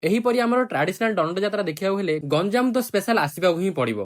एहीपरि आमर ट्रेडिशनल दंड यात्रा देखिया हेले गंजाम तो स्पेशल आसवाक ही पड़ो।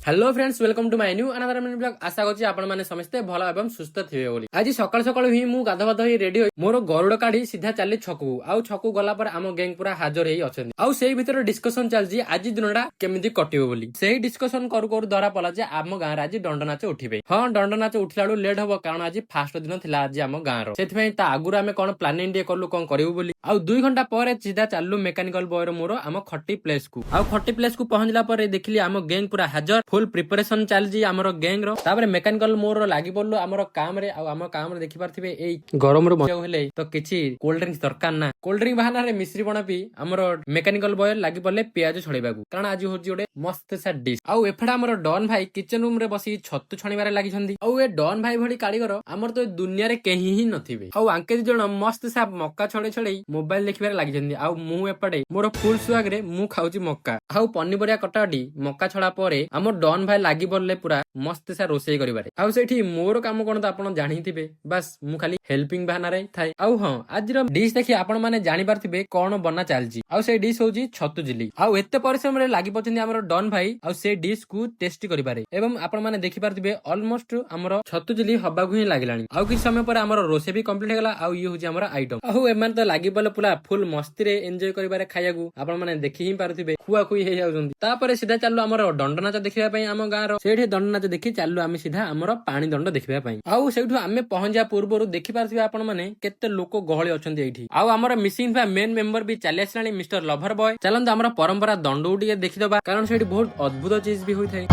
Hello friends, welcome to my new another mini blog. आशा करछि आपण माने समस्त भलो एवं सुस्थ थिबे बोली। आज सकाळ सकाळ ही मु गाधवाध ही रेडी होई मोर गरुड़ काढी सीधा चली छकू आउ छकू गला पर आम गैंग पूरा हाजर हेई अछन आउ सेही भीतर डिस्कशन चलजी आज दिनडा केमिति कटियो बोली। सेही डिस्कशन करू करू धरा पला जे आम गां रे आज दंड नाच उठिबे। हां, दंड नाच उठिलाडू लेट हबो कारण आज फास्ट दिन थिला आज आम गां रो। सेथि ता आगुर आमे कोन प्लानिंग डे करलु कोन करिवु बोली। आउ 2 घंटा पर सीधा चाललु मेकानिकल बॉय रो मोर आम खट्टी प्लेस को। आउ खट्टी प्लेस को पहुंचला पर देखली आम गैंग पूरा हाजर फुल प्रिपरेशन चलजी आमर गैंग रो। तापर मेकानिकल मोर लागि पड़लु आमर काम रे। आउ आम काम रे देखि पारथिबे एई गरम रो बचाव हेले तो किछि कोल्ड ड्रिंक्स दरकार ना। कोल्ड ड्रिंक बहाना रे मिश्री बना पी आमर मेकानिकल बॉय लागि पड़ले प्याज छड़ेबाकू कारण आज होची ओडे मस्त सा डिश। आउ एफडा आमर डॉन भाई किचन रूम रे बसी छत्तु छणीबारे लागि छंदी। आउ ए डॉन भाई भडी कारीगर आमर तो दुनिया रे केही ही नथिबे। आउ आंके जण मस्त सा मक्का छड़े छड़े मोबाइल देखिबारे लागि छंदी। आउ मु एपडे मोर फुल स्वाग रे मु खाउची मक्का। आउ पन्नीबरिया कटाडी मक्का छड़ा परे आमर डॉन भाई लागि पड़ले पूरा मस्त सा रोसई करिबारे। आउ सेठी मोर काम कोन त आपण जानिथिबे, बस मु खाली हेल्पिंग बहाना रे थाए। आउ हां, आज रो डिश देखि आपण माने जानि पारथिबे कोन बना चालजी। आउ से डिश होजी छत्तु चिली। आउ एते परिश्रम रे लागि पछिन हमर डॉन भाई आउ से डिश को टेस्टी करिबारे एवं आपण माने देखि पारथिबे ऑलमोस्ट हमर छत्तु चिली हबागु ही लागिलानी। आउ कि समय पर हमर रोसे भी कंप्लीट हेगला। आउ ये होजी हमर आइटम। आउ एमान त लागि पले पूरा फुल मस्ती रे एन्जॉय करिबारे खायागु आपण माने देखि ही पारथिबे खुआ खुई हे जाउछन। तापरे सीधा चाललो हमर दंड नाच देखिबा पई हम गां रो। सेठी दंड नाच देखि चाललो आमे सीधा हमर पानी दंड देखिबा पई। आउ सेठु आमे पहुंचा पूर्वरु देखि पारथिबे आपण माने केते लोक गहळी अछंती एठी। आउ हमर मिसिंग फा मेन मेंबर भी चाली आसलानी मिस्टर लभर बॉय। चलंत हमर परंपरा दंड उटिके देखि दबा कारण सेठी बहुत अद्भुत चीज भी होई थाए।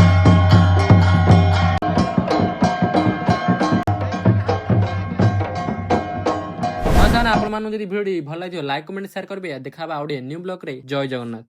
आपण मानु जदि वीडियो भल लागियो लाइक कमेंट शेयर करबे। देखाबा आउडे न्यू ब्लॉग रे। जय जगन्नाथ।